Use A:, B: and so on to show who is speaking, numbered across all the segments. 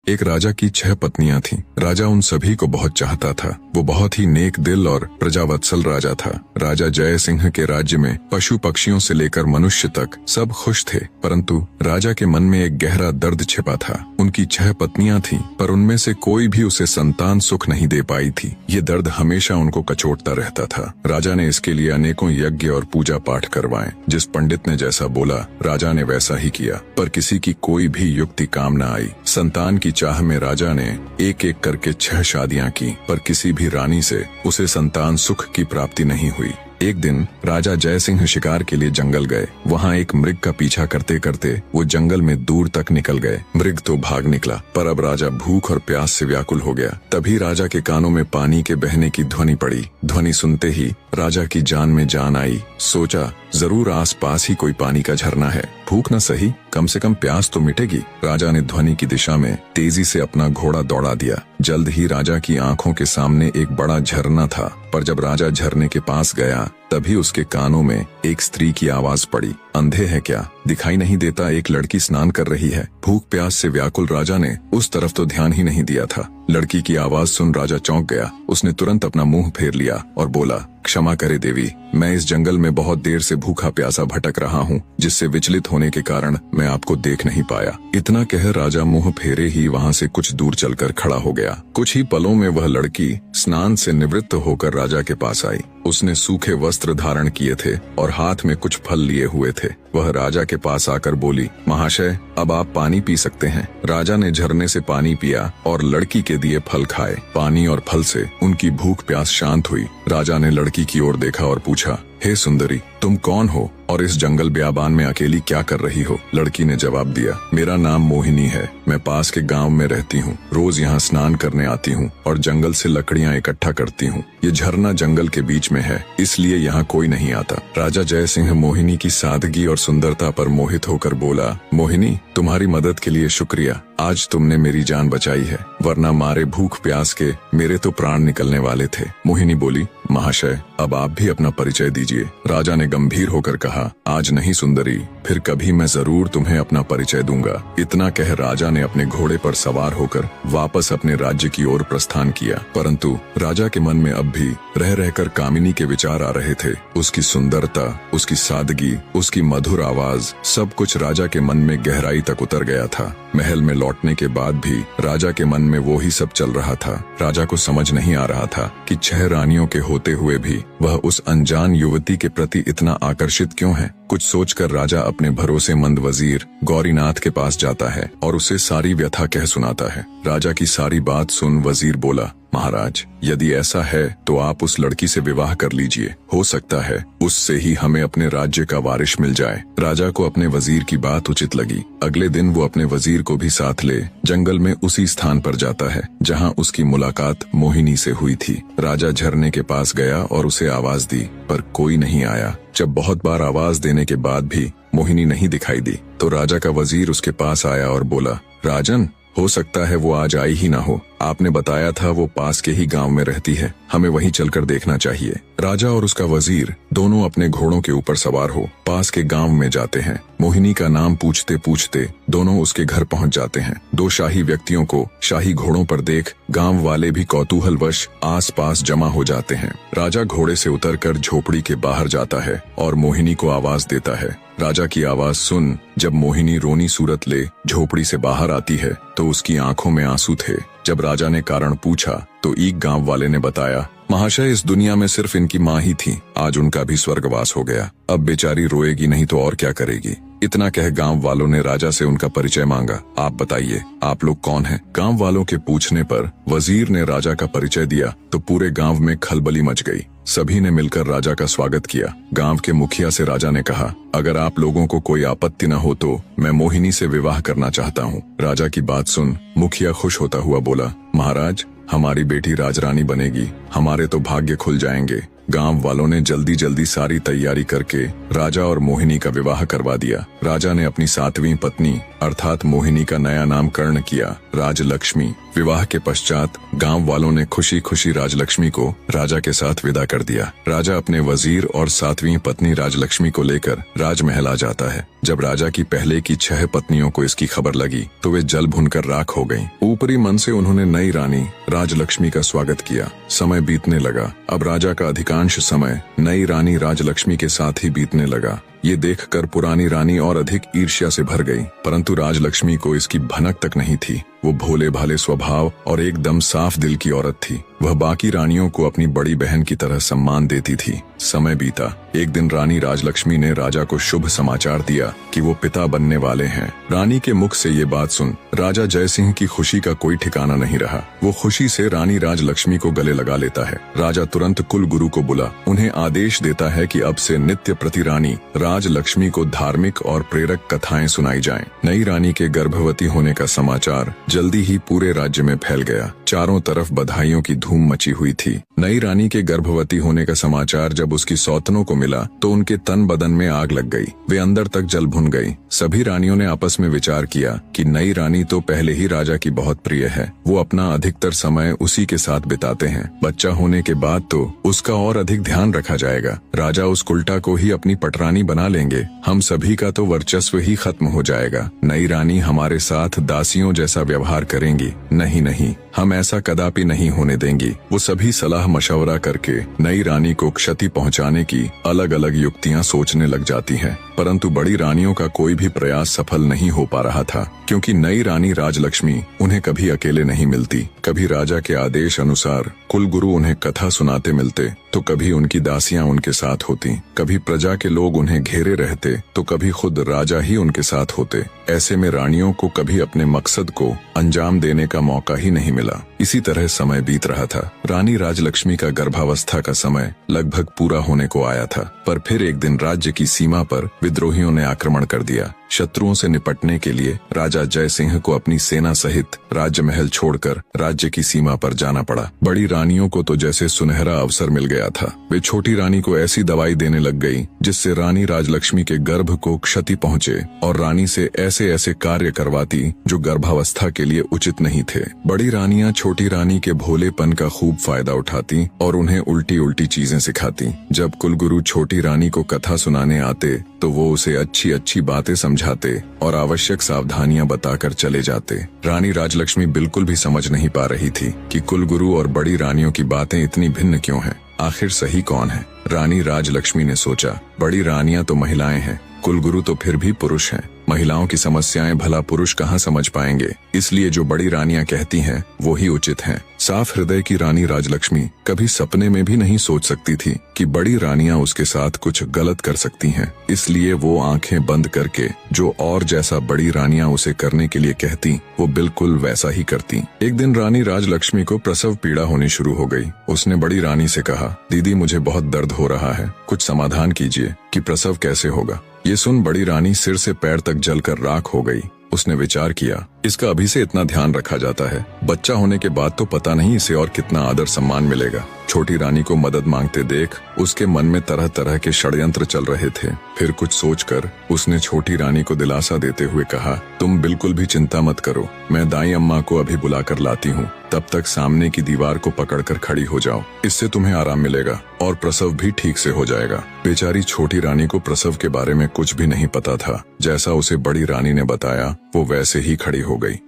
A: एक राजा की 6 पत्नियां थीं। राजा उन सभी को बहुत चाहता था। वो बहुत ही नेक दिल और प्रजावत्सल राजा था। राजा जय सिंह के राज्य में पशु पक्षियों से लेकर मनुष्य तक सब खुश थे, परंतु राजा के मन में एक गहरा दर्द छिपा था। उनकी 6 पत्नियां थीं, पर उनमें से कोई भी उसे संतान सुख नहीं दे पाई थी। ये दर्द हमेशा उनको कचोटता रहता था। राजा ने इसके लिए अनेकों यज्ञ और पूजा पाठ करवाए। जिस पंडित ने जैसा बोला, राजा ने वैसा ही किया, पर किसी की कोई भी युक्ति काम न आई। संतान की चाह में राजा ने एक एक करके 6 शादियां की, पर किसी भी रानी से उसे संतान सुख की प्राप्ति नहीं हुई। एक दिन राजा जय सिंह शिकार के लिए जंगल गए। वहाँ एक मृग का पीछा करते करते वो जंगल में दूर तक निकल गए। मृग तो भाग निकला, पर अब राजा भूख और प्यास से व्याकुल हो गया। तभी राजा के कानों में पानी के बहने की ध्वनि पड़ी। ध्वनि सुनते ही राजा की जान में जान आई। सोचा, जरूर आसपास ही कोई पानी का झरना है। भूख न सही, कम से कम प्यास तो मिटेगी। राजा ने ध्वनि की दिशा में तेजी से अपना घोड़ा दौड़ा दिया। जल्द ही राजा की आंखों के सामने एक बड़ा झरना था, पर जब राजा झरने के पास गया, तभी उसके कानों में एक स्त्री की आवाज पड़ी। अंधे है क्या? दिखाई नहीं देता? एक लड़की स्नान कर रही है। भूख प्यास से व्याकुल राजा ने उस तरफ तो ध्यान ही नहीं दिया था। लड़की की आवाज सुन राजा चौंक गया। उसने तुरंत अपना मुंह फेर लिया और बोला, क्षमा करे देवी, मैं इस जंगल में बहुत देर से भूखा प्यासा भटक रहा हूँ, जिससे विचलित होने के कारण मैं आपको देख नहीं पाया। इतना कह राजा मुंह फेरे ही वहाँ से कुछ दूर चलकर खड़ा हो गया। कुछ ही पलों में वह लड़की स्नान से निवृत्त होकर राजा के पास आई। उसने सूखे वस्त्र धारण किए थे और हाथ में कुछ फल लिए हुए थे। वह राजा के पास आकर बोली, महाशय, अब आप पानी पी सकते हैं। राजा ने झरने से पानी पिया और लड़की के दिए फल खाए। पानी और फल से उनकी भूख प्यास शांत हुई। राजा ने लड़की की ओर देखा और पूछा, हे सुंदरी, तुम कौन हो और इस जंगल ब्याबान में अकेली क्या कर रही हो? लड़की ने जवाब दिया, मेरा नाम मोहिनी है। मैं पास के गांव में रहती हूँ। रोज यहाँ स्नान करने आती हूँ और जंगल से लकड़ियाँ इकट्ठा करती हूँ। ये झरना जंगल के बीच में है, इसलिए यहाँ कोई नहीं आता। राजा जय सिंह मोहिनी की सादगी और सुंदरता पर मोहित होकर बोला, मोहिनी, तुम्हारी मदद के लिए शुक्रिया। आज तुमने मेरी जान बचाई है, वरना मारे भूख प्यास के मेरे तो प्राण निकलने वाले थे। मोहिनी बोली, महाशय, अब आप भी अपना परिचय दीजिए। राजा ने गंभीर होकर कहा, आज नहीं सुंदरी, फिर कभी मैं जरूर तुम्हें अपना परिचय दूंगा। इतना कह राजा ने अपने घोड़े पर सवार होकर वापस अपने राज्य की ओर प्रस्थान किया। परंतु राजा के मन में अब भी रह रहकर कामिनी के विचार आ रहे थे। उसकी सुंदरता, उसकी सादगी, उसकी मधुर आवाज, सब कुछ राजा के मन में गहराई तक उतर गया था। महल में लौटने के बाद भी राजा के मन में वो ही सब चल रहा था। राजा को समझ नहीं आ रहा था कि 6 रानियों के होते हुए भी वह उस अनजान युवती के प्रति इतना आकर्षित क्यों है। कुछ सोचकर राजा अपने भरोसेमंद वजीर गौरीनाथ के पास जाता है और उसे सारी व्यथा कह सुनाता है। राजा की सारी बात सुन वजीर बोला, महाराज, यदि ऐसा है तो आप उस लड़की से विवाह कर लीजिए। हो सकता है उससे ही हमें अपने राज्य का वारिस मिल जाए। राजा को अपने वजीर की बात उचित लगी। अगले दिन वो अपने वजीर को भी साथ ले जंगल में उसी स्थान पर जाता है जहां उसकी मुलाकात मोहिनी से हुई थी। राजा झरने के पास गया और उसे आवाज दी, पर कोई नहीं आया। जब बहुत बार आवाज देने के बाद भी मोहिनी नहीं दिखाई दी, तो राजा का वजीर उसके पास आया और बोला, राजन, हो सकता है वो आज आई ही ना हो। आपने बताया था वो पास के ही गांव में रहती है, हमें वहीं चलकर देखना चाहिए। राजा और उसका वजीर दोनों अपने घोड़ों के ऊपर सवार हो पास के गांव में जाते हैं। मोहिनी का नाम पूछते पूछते दोनों उसके घर पहुंच जाते हैं। 2 शाही व्यक्तियों को शाही घोड़ों पर देख गांव वाले भी कौतूहलवश आसपास जमा हो जाते हैं। राजा घोड़े से उतरकर झोपड़ी के बाहर जाता है और मोहिनी को आवाज देता है। राजा की आवाज सुन जब मोहिनी रोनी सूरत ले झोपड़ी से बाहर आती है तो उसकी आंखों में आंसू थे। जब राजा ने कारण पूछा तो एक गांव वाले ने बताया, महाशय, इस दुनिया में सिर्फ इनकी माँ ही थी, आज उनका भी स्वर्गवास हो गया। अब बेचारी रोएगी नहीं तो और क्या करेगी। इतना कह गांव वालों ने राजा से उनका परिचय मांगा। आप बताइए, आप लोग कौन हैं? गांव वालों के पूछने पर वजीर ने राजा का परिचय दिया तो पूरे गांव में खलबली मच गई। सभी ने मिलकर राजा का स्वागत किया। गांव के मुखिया से राजा ने कहा, अगर आप लोगों को कोई आपत्ति न हो तो मैं मोहिनी से विवाह करना चाहता हूँ। राजा की बात सुन मुखिया खुश होता हुआ बोला, महाराज, हमारी बेटी राजरानी बनेगी, हमारे तो भाग्य खुल जाएंगे। गांव वालों ने जल्दी जल्दी सारी तैयारी करके राजा और मोहिनी का विवाह करवा दिया। राजा ने अपनी 7वीं पत्नी अर्थात मोहिनी का नया नामकरण किया राजलक्ष्मी। विवाह के पश्चात गांव वालों ने खुशी खुशी राजलक्ष्मी को राजा के साथ विदा कर दिया। राजा अपने वजीर और 7वीं पत्नी राजलक्ष्मी को लेकर राजमहल आ जाता है। जब राजा की पहले की 6 पत्नियों को इसकी खबर लगी तो वे जल भुनकर राख हो गईं। ऊपरी मन से उन्होंने नई रानी राजलक्ष्मी का स्वागत किया। समय बीतने लगा। अब राजा का अधिकांश समय नई रानी राजलक्ष्मी के साथ ही बीतने लगा। ये देखकर पुरानी रानी और अधिक ईर्ष्या से भर गई, परंतु राजलक्ष्मी को इसकी भनक तक नहीं थी। वो भोले भाले स्वभाव और एकदम साफ दिल की औरत थी। वह बाकी रानियों को अपनी बड़ी बहन की तरह सम्मान देती थी। समय बीता। एक दिन रानी राजलक्ष्मी ने राजा को शुभ समाचार दिया कि वो पिता बनने वाले हैं। रानी के मुख से ये बात सुन राजा जयसिंह की खुशी का कोई ठिकाना नहीं रहा। वो खुशी से रानी राजलक्ष्मी को गले लगा लेता है। राजा तुरंत कुल गुरु को बुला उन्हें आदेश देता है कि अब से नित्य प्रति रानी राजलक्ष्मी को धार्मिक और प्रेरक कथाएं सुनाई जाएं। नई रानी के गर्भवती होने का समाचार जल्दी ही पूरे राज्य में फैल गया। चारों तरफ बधाइयों की धूम मची हुई थी। नई रानी के गर्भवती होने का समाचार जब उसकी सौतनों को मिला तो उनके तन बदन में आग लग गई। वे अंदर तक जल भुन गई। सभी रानियों ने आपस में विचार किया कि नई रानी तो पहले ही राजा की बहुत प्रिय है, वो अपना अधिकतर समय उसी के साथ बिताते हैं। बच्चा होने के बाद तो उसका और अधिक ध्यान रखा जाएगा। राजा उस कुल्टा को ही अपनी पटरानी बना लेंगे। हम सभी का तो वर्चस्व ही खत्म हो जाएगा। नई रानी हमारे साथ दासियों जैसा व्यवहार करेंगी। नहीं नहीं, हम ऐसा कदापि नहीं होने देंगी। वो सभी सलाह मशवरा करके नई रानी को क्षति पहुंचाने की अलग अलग युक्तियां सोचने लग जाती हैं। परंतु बड़ी रानियों का कोई भी प्रयास सफल नहीं हो पा रहा था, क्योंकि नई रानी राजलक्ष्मी उन्हें कभी अकेले नहीं मिलती। कभी राजा के आदेश अनुसार कुलगुरु उन्हें कथा सुनाते मिलते तो कभी उनकी दासियां उनके साथ होती। कभी प्रजा के लोग उन्हें घेरे रहते तो कभी खुद राजा ही उनके साथ होते। ऐसे में रानियों को कभी अपने मकसद को अंजाम देने का मौका ही नहीं मिला। इसी तरह समय बीत रहा था। रानी राजलक्ष्मी का गर्भावस्था का समय लगभग पूरा होने को आया था, पर फिर एक दिन राज्य की सीमा पर विद्रोहियों ने आक्रमण कर दिया। शत्रुओं से निपटने के लिए राजा जयसिंह को अपनी सेना सहित राजमहल छोड़कर राज्य की सीमा पर जाना पड़ा। बड़ी रानियों को तो जैसे सुनहरा अवसर मिल गया था। वे छोटी रानी को ऐसी दवाई देने लग गई जिससे रानी राजलक्ष्मी के गर्भ को क्षति पहुंचे और रानी से ऐसे ऐसे कार्य करवाती जो गर्भावस्था के लिए उचित नहीं थे। बड़ी रानियां छोटी रानी के भोलेपन का खूब फायदा उठाती और उन्हें उल्टी उल्टी चीजें सिखाती। जब कुलगुरु छोटी रानी को कथा सुनाने आते तो वो उसे अच्छी अच्छी बातें समझाते और आवश्यक सावधानियां बताकर चले जाते। रानी राजलक्ष्मी बिल्कुल भी समझ नहीं पा रही थी कि कुलगुरु और बड़ी रानियों की बातें इतनी भिन्न क्यों हैं। आखिर सही कौन है? रानी राजलक्ष्मी ने सोचा, बड़ी रानियां तो महिलाएं हैं, कुलगुरु तो फिर भी पुरुष हैं। महिलाओं की समस्याएं भला पुरुष कहाँ समझ पाएंगे, इसलिए जो बड़ी रानियां कहती हैं वो ही उचित हैं। साफ हृदय की रानी राजलक्ष्मी कभी सपने में भी नहीं सोच सकती थी कि बड़ी रानियां उसके साथ कुछ गलत कर सकती हैं। इसलिए वो आंखें बंद करके जो और जैसा बड़ी रानियां उसे करने के लिए कहती वो बिल्कुल वैसा ही करती। एक दिन रानी राजलक्ष्मी को प्रसव पीड़ा होनी शुरू हो गई। उसने बड़ी रानी से कहा, दीदी मुझे बहुत दर्द हो रहा है, कुछ समाधान कीजिए कि प्रसव कैसे होगा। ये सुन बड़ी रानी सिर से पैर तक जलकर राख हो गई। उसने विचार किया, इसका अभी से इतना ध्यान रखा जाता है, बच्चा होने के बाद तो पता नहीं इसे और कितना आदर सम्मान मिलेगा। छोटी रानी को मदद मांगते देख उसके मन में तरह तरह के षड्यंत्र चल रहे थे। फिर कुछ सोचकर उसने छोटी रानी को दिलासा देते हुए कहा, तुम बिल्कुल भी चिंता मत करो, मैं दाई अम्मा को अभी बुलाकर लाती हूँ। तब तक सामने की दीवार को पकड़कर खड़ी हो जाओ, इससे तुम्हें आराम मिलेगा और प्रसव भी ठीक से हो जाएगा। बेचारी छोटी रानी को प्रसव के बारे में कुछ भी नहीं पता था। जैसा उसे बड़ी रानी ने बताया वो वैसे ही खड़ी हो गई।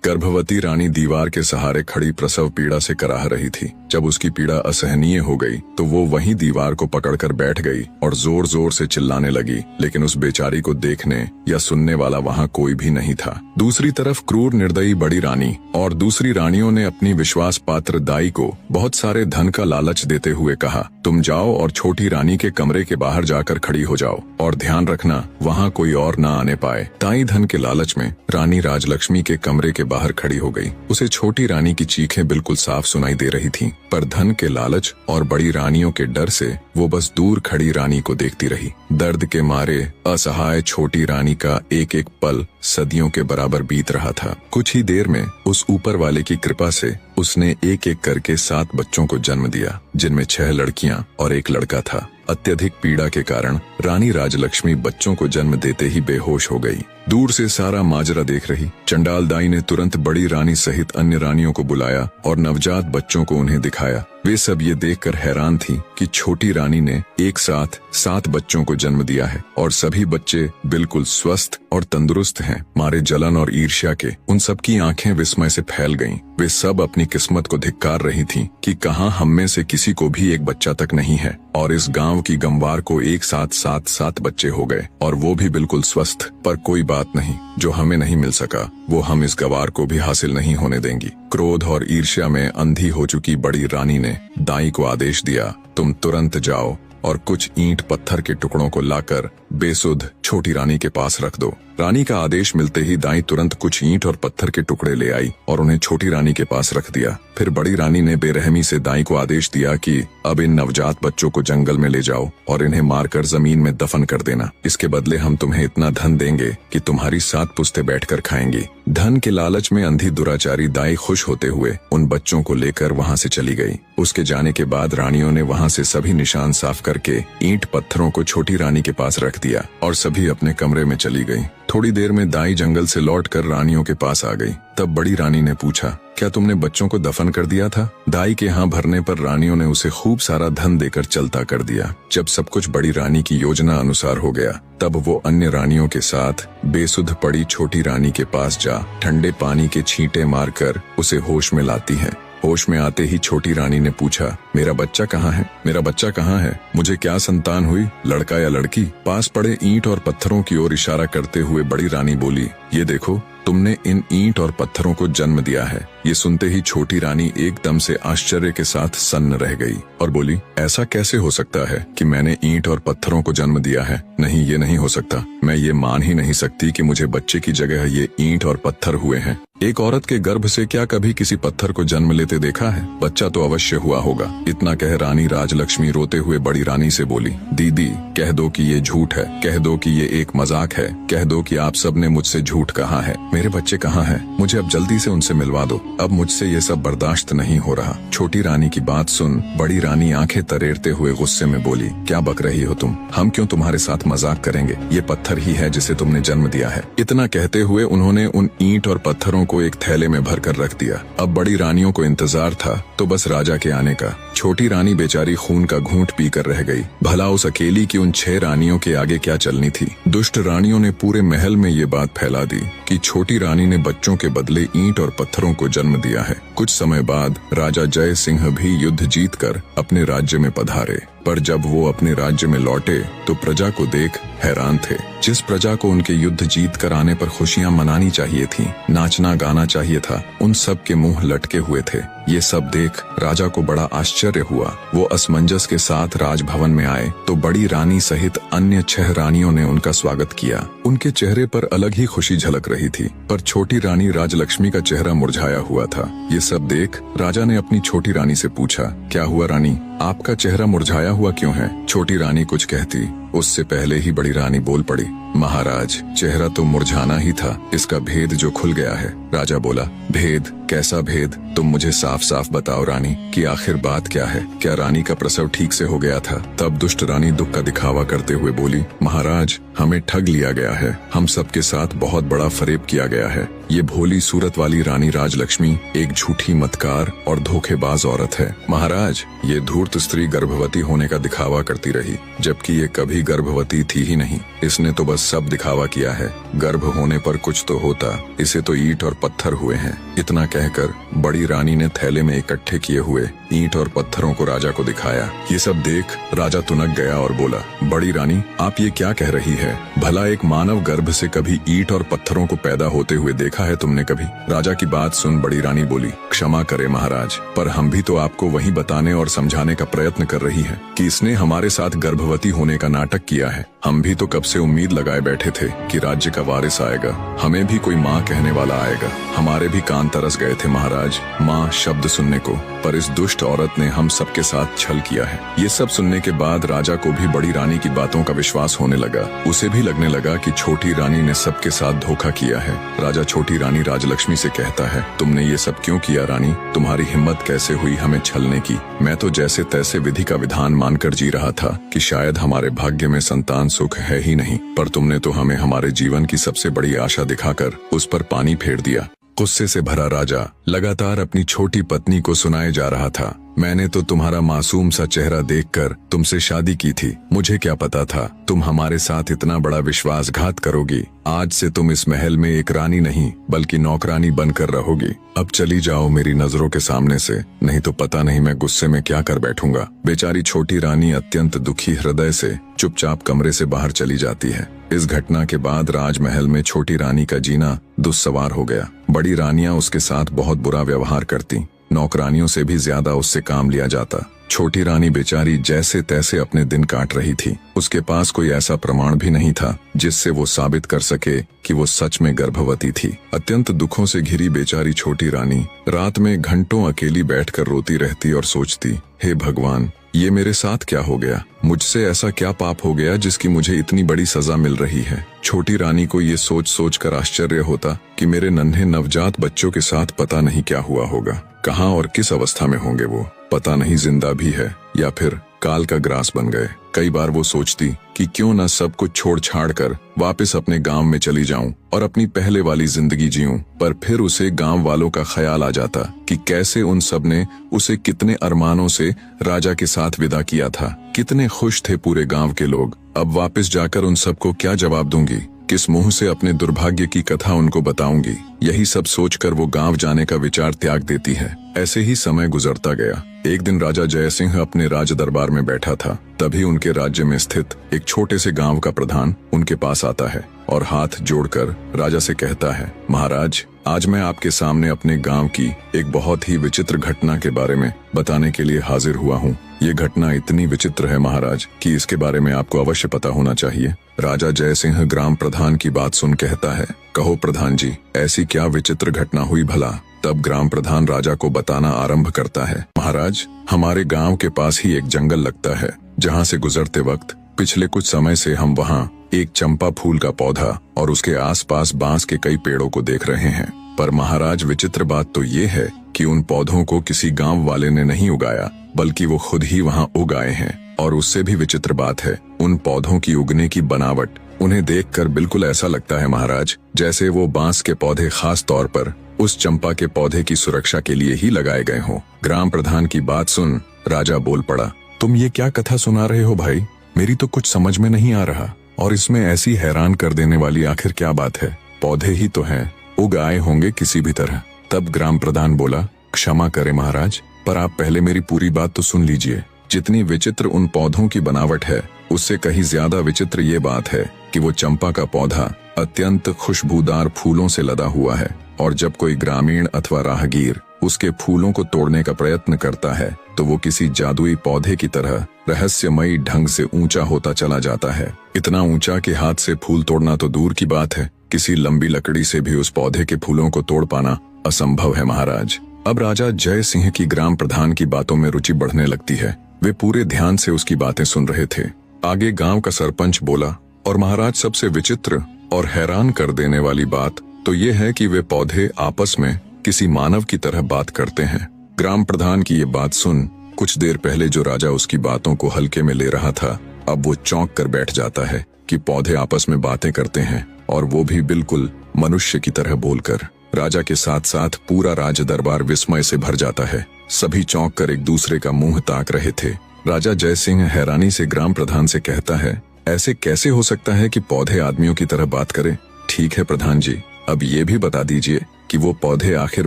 A: गर्भवती रानी दीवार के सहारे खड़ी प्रसव पीड़ा से कराह रही थी। जब उसकी पीड़ा असहनीय हो गई तो वो वहीं दीवार को पकड़कर बैठ गई और जोर जोर से चिल्लाने लगी, लेकिन उस बेचारी को देखने या सुनने वाला वहाँ कोई भी नहीं था। दूसरी तरफ क्रूर निर्दयी बड़ी रानी और दूसरी रानियों ने अपनी विश्वास पात्र दाई को बहुत सारे धन का लालच देते हुए कहा, तुम जाओ और छोटी रानी के कमरे के बाहर जाकर खड़ी हो जाओ और ध्यान रखना वहाँ कोई और न आने पाए। दाई धन के लालच में रानी राजलक्ष्मी के कमरे के बाहर खड़ी हो गई। उसे छोटी रानी की चीखें बिल्कुल साफ सुनाई दे रही थीं, पर धन के लालच और बड़ी रानियों के डर से वो बस दूर खड़ी रानी को देखती रही। दर्द के मारे असहाय छोटी रानी का एक एक पल सदियों के बराबर बीत रहा था। कुछ ही देर में उस ऊपर वाले की कृपा से उसने एक एक करके 7 बच्चों को जन्म दिया, जिनमें 6 लड़कियां और 1 लड़का था। अत्यधिक पीड़ा के कारण रानी राजलक्ष्मी बच्चों को जन्म देते ही बेहोश हो गई। दूर से सारा माजरा देख रही चंडाल दाई ने तुरंत बड़ी रानी सहित अन्य रानियों को बुलाया और नवजात बच्चों को उन्हें दिखाया। वे सब ये देखकर हैरान थीं कि छोटी रानी ने एक साथ 7 बच्चों को जन्म दिया है और सभी बच्चे बिल्कुल स्वस्थ और तंदुरुस्त हैं। मारे जलन और ईर्ष्या के उन सब की आंखें विस्मय से फैल गईं। वे सब अपनी किस्मत को धिक्कार रही थीं कि कहां हम में से किसी को भी एक बच्चा तक नहीं है, और इस गांव की गंवार को एक साथ 7 बच्चे हो गए, और वो भी बिल्कुल स्वस्थ। पर कोई बात नहीं, जो हमें नहीं मिल सका वो हम इस गवार को भी हासिल नहीं होने देंगी। क्रोध और ईर्ष्या में अंधी हो चुकी बड़ी रानी ने दाई को आदेश दिया, तुम तुरंत जाओ और कुछ ईंट पत्थर के टुकड़ों को लाकर बेसुध छोटी रानी के पास रख दो। रानी का आदेश मिलते ही दाई तुरंत कुछ ईंट और पत्थर के टुकड़े ले आई और उन्हें छोटी रानी के पास रख दिया। फिर बड़ी रानी ने बेरहमी से दाई को आदेश दिया कि अब इन नवजात बच्चों को जंगल में ले जाओ और इन्हें मारकर जमीन में दफन कर देना। इसके बदले हम तुम्हें इतना धन देंगे कि तुम्हारी 7 पुश्तें बैठकर खाएंगी। धन के लालच में अंधी दुराचारी दाई खुश होते हुए उन बच्चों को लेकर वहां से चली गई। उसके जाने के बाद रानियों ने वहां से सभी निशान साफ करके ईंट पत्थरों को छोटी रानी के पास रख दिया और सभी अपने कमरे में चली गई। थोड़ी देर में दाई जंगल से लौटकर रानियों के पास आ गई। तब बड़ी रानी ने पूछा, क्या तुमने बच्चों को दफन कर दिया था? दाई के हाँ भरने पर रानियों ने उसे खूब सारा धन देकर चलता कर दिया। जब सब कुछ बड़ी रानी की योजना अनुसार हो गया, तब वो अन्य रानियों के साथ बेसुध पड़ी छोटी रानी के पास जा ठंडे पानी के छींटे मारकर उसे होश में लाती है। होश में आते ही छोटी रानी ने पूछा, मेरा बच्चा कहाँ है? मेरा बच्चा कहाँ है? मुझे क्या संतान हुई, लड़का या लड़की? पास पड़े ईंट और पत्थरों की ओर इशारा करते हुए बड़ी रानी बोली, ये देखो, तुमने इन ईंट और पत्थरों को जन्म दिया है। ये सुनते ही छोटी रानी एकदम से आश्चर्य के साथ सन्न रह गई और बोली, ऐसा कैसे हो सकता है कि मैंने ईंट और पत्थरों को जन्म दिया है? नहीं, ये नहीं हो सकता। मैं ये मान ही नहीं सकती कि मुझे बच्चे की जगह ये ईंट और पत्थर हुए हैं। एक औरत के गर्भ से क्या कभी किसी पत्थर को जन्म लेते देखा है? बच्चा तो अवश्य हुआ होगा। इतना कह रानी राजलक्ष्मी रोते हुए बड़ी रानी से बोली, दीदी, कह दो कि ये झूठ है, कह दो कि ये एक मजाक है, कह दो कि आप सब ने मुझसे झूठ कहा है। मेरे बच्चे कहाँ हैं? मुझे अब जल्दी से उनसे मिलवा दो। अब मुझसे ये सब बर्दाश्त नहीं हो रहा। छोटी रानी की बात सुन बड़ी रानी आंखें तरेरते हुए गुस्से में बोली, क्या बक रही हो तुम? हम क्यों तुम्हारे साथ मजाक करेंगे? ये पत्थर ही है जिसे तुमने जन्म दिया है। इतना कहते हुए उन्होंने उन ईंट और पत्थरों को एक थैले में भरकर रख दिया। अब बड़ी रानियों को इंतजार था तो बस राजा के आने का। छोटी रानी बेचारी खून का घूंट पीकर रह गई। भला उस अकेली की उन 6 रानियों के आगे क्या चलनी थी? दुष्ट रानियों ने पूरे महल में ये बात फैला दी कि छोटी रानी ने बच्चों के बदले ईंट और पत्थरों को जन्म दिया है। कुछ समय बाद राजा जय सिंह भी युद्ध जीतकर अपने राज्य में पधारे, पर जब वो अपने राज्य में लौटे तो प्रजा को देख हैरान थे। जिस प्रजा को उनके युद्ध जीत कर आने पर खुशियां मनानी चाहिए थीं, नाचना गाना चाहिए था, उन सब के मुंह लटके हुए थे। ये सब देख राजा को बड़ा आश्चर्य हुआ। वो असमंजस के साथ राजभवन में आए तो बड़ी रानी सहित अन्य 6 रानियों ने उनका स्वागत किया। उनके चेहरे पर अलग ही खुशी झलक रही थी, पर छोटी रानी राजलक्ष्मी का चेहरा मुरझाया हुआ था। ये सब देख राजा ने अपनी छोटी रानी से पूछा, क्या हुआ रानी, आपका चेहरा मुरझाया हुआ क्यों है? छोटी रानी कुछ कहती, उससे पहले ही बड़ी रानी बोल पड़ी, महाराज, चेहरा तो मुरझाना ही था, इसका भेद जो खुल गया है। राजा बोला, भेद? कैसा भेद? तुम मुझे साफ साफ बताओ रानी कि आखिर बात क्या है। क्या रानी का प्रसव ठीक से हो गया था? तब दुष्ट रानी दुख का दिखावा करते हुए बोली, महाराज, हमें ठग लिया गया है। हम सबके साथ बहुत बड़ा फरेब किया गया है। ये भोली सूरत वाली रानी राजलक्ष्मी एक झूठी मतकार और धोखेबाज औरत है। महाराज, ये धूर्त स्त्री गर्भवती होने का दिखावा करती रही, जबकि ये कभी गर्भवती थी ही नहीं। इसने तो बस सब दिखावा किया है। गर्भ होने पर कुछ तो होता, इसे तो ईंट और पत्थर हुए हैं। इतना कहकर बड़ी रानी ने थैले में इकट्ठे किए हुए ईंट और पत्थरों को राजा को दिखाया। ये सब देख राजा तुनक गया और बोला, बड़ी रानी, आप ये क्या कह रही है? भला एक मानव गर्भ से कभी ईंट और पत्थरों को पैदा होते हुए देखा है तुमने कभी? राजा की बात सुन बड़ी रानी बोली, क्षमा करें महाराज, पर हम भी तो आपको वही बताने और समझाने का प्रयत्न कर रही हैं कि इसने हमारे साथ गर्भवती होने का नाटक किया है। हम भी तो कब से उम्मीद लगाए बैठे थे कि राज्य का वारिस आएगा, हमें भी कोई माँ कहने वाला आएगा। हमारे भी कान तरस गए थे महाराज माँ शब्द सुनने को, पर इस दुष्ट औरत ने हम सबके साथ छल किया है। ये सब सुनने के बाद राजा को भी बड़ी रानी की बातों का विश्वास होने लगा। उसे भी लगने लगा कि छोटी रानी ने सबके साथ धोखा किया है। राजा छोटी रानी राजलक्ष्मी से कहता है, तुमने ये सब क्यों किया रानी? तुम्हारी हिम्मत कैसे हुई हमें छलने की? मैं तो जैसे तैसे विधि का विधान मानकर जी रहा था कि शायद हमारे भाग्य में संतान सुख है ही नहीं, पर तुमने तो हमें हमारे जीवन की सबसे बड़ी आशा दिखाकर उस पर पानी फेर दिया। गुस्से से भरा राजा लगातार अपनी छोटी पत्नी को सुनाए जा रहा था, मैंने तो तुम्हारा मासूम सा चेहरा देखकर तुमसे शादी की थी। मुझे क्या पता था तुम हमारे साथ इतना बड़ा विश्वासघात करोगी। आज से तुम इस महल में एक रानी नहीं बल्कि नौकरानी बनकर रहोगी। अब चली जाओ मेरी नजरों के सामने से, नहीं तो पता नहीं मैं गुस्से में क्या कर बैठूंगा। बेचारी छोटी रानी अत्यंत दुखी हृदय से चुपचाप कमरे से बाहर चली जाती है। इस घटना के बाद राजमहल में छोटी रानी का जीना दुस्सवार हो गया। बड़ी रानियां उसके साथ बहुत बुरा व्यवहार करती, नौकरानियों से भी ज्यादा उससे काम लिया जाता। छोटी रानी बेचारी जैसे तैसे अपने दिन काट रही थी। उसके पास कोई ऐसा प्रमाण भी नहीं था जिससे वो साबित कर सके कि वो सच में गर्भवती थी। अत्यंत दुखों से घिरी बेचारी छोटी रानी रात में घंटों अकेली बैठकर रोती रहती और सोचती, हे भगवान, ये मेरे साथ क्या हो गया? मुझसे ऐसा क्या पाप हो गया जिसकी मुझे इतनी बड़ी सजा मिल रही है? छोटी रानी को ये सोच सोच कर आश्चर्य होता कि मेरे नन्हे नवजात बच्चों के साथ पता नहीं क्या हुआ होगा। कहाँ और किस अवस्था में होंगे वो, पता नहीं जिंदा भी है या फिर काल का ग्रास बन गए। कई बार वो सोचती कि क्यों न सब कुछ छोड़ छाड़ कर वापस अपने गांव में चली जाऊं और अपनी पहले वाली जिंदगी जीऊं, पर फिर उसे गांव वालों का ख्याल आ जाता कि कैसे उन सब ने उसे कितने अरमानों से राजा के साथ विदा किया था। कितने खुश थे पूरे गांव के लोग। अब वापस जाकर उन सबको क्या जवाब दूंगी? किस मुंह से अपने दुर्भाग्य की कथा उनको बताऊंगी? यही सब सोचकर वो गांव जाने का विचार त्याग देती है। ऐसे ही समय गुजरता गया। एक दिन राजा जयसिंह अपने राज दरबार में बैठा था, तभी उनके राज्य में स्थित एक छोटे से गांव का प्रधान उनके पास आता है और हाथ जोड़कर राजा से कहता है, महाराज, आज मैं आपके सामने अपने गांव की एक बहुत ही विचित्र घटना के बारे में बताने के लिए हाजिर हुआ हूँ। ये घटना इतनी विचित्र है महाराज कि इसके बारे में आपको अवश्य पता होना चाहिए। राजा जयसिंह ग्राम प्रधान की बात सुन कहता है, कहो प्रधान जी, ऐसी क्या विचित्र घटना हुई भला? तब ग्राम प्रधान राजा को बताना आरंभ करता है, महाराज, हमारे गांव के पास ही एक जंगल लगता है, जहां से गुजरते वक्त पिछले कुछ समय से हम वहां एक चंपा फूल का पौधा और उसके आसपास बांस के कई पेड़ों को देख रहे हैं। पर महाराज, विचित्र बात तो ये है कि उन पौधों को किसी गांव वाले ने नहीं उगाया, बल्कि वो खुद ही वहां उगाए हैं। और उससे भी विचित्र बात है, उन पौधों की उगने की बनावट, उन्हें देखकर बिल्कुल ऐसा लगता है महाराज जैसे वो बांस के पौधे खास तौर पर उस चंपा के पौधे की सुरक्षा के लिए ही लगाए गए हों। ग्राम प्रधान की बात सुन राजा बोल पड़ा, तुम ये क्या कथा सुना रहे हो भाई? मेरी तो कुछ समझ में नहीं आ रहा, और इसमें ऐसी हैरान कर देने वाली आखिर क्या बात है? पौधे ही तो हैं, उग आए होंगे किसी भी तरह। तब ग्राम प्रधान बोला, क्षमा करें महाराज, पर आप पहले मेरी पूरी बात तो सुन लीजिए। जितनी विचित्र उन पौधों की बनावट है, उससे कहीं ज्यादा विचित्र ये बात है कि वो चंपा का पौधा अत्यंत खुशबूदार फूलों से लदा हुआ है, और जब कोई ग्रामीण अथवा राहगीर उसके फूलों को तोड़ने का प्रयत्न करता है तो वो किसी जादुई पौधे की तरह रहस्यमयी ढंग से ऊंचा होता चला जाता है। इतना ऊंचा कि हाथ से फूल तोड़ना तो दूर की बात है, किसी लंबी लकड़ी से भी उस पौधे के फूलों को तोड़ पाना असंभव है महाराज। अब राजा जय सिंह की ग्राम प्रधान की बातों में रुचि बढ़ने लगती है। वे पूरे ध्यान से उसकी बातें सुन रहे थे। आगे गांव का सरपंच बोला, और महाराज, सबसे विचित्र और हैरान कर देने वाली बात तो ये है कि वे पौधे आपस में किसी मानव की तरह बात करते हैं। ग्राम प्रधान की ये बात सुन कुछ देर पहले जो राजा उसकी बातों को हल्के में ले रहा था, अब वो चौंक कर बैठ जाता है कि पौधे आपस में बातें करते हैं, और वो भी बिल्कुल मनुष्य की तरह बोलकर। राजा के साथ साथ पूरा राज दरबार विस्मय से भर जाता है। सभी चौंक कर एक दूसरे का मुंह ताक रहे थे। राजा जयसिंह हैरानी से ग्राम प्रधान से कहता है, ऐसे कैसे हो सकता है कि पौधे आदमियों की तरह बात करें? ठीक है प्रधान जी, अब ये भी बता दीजिए कि वो पौधे आखिर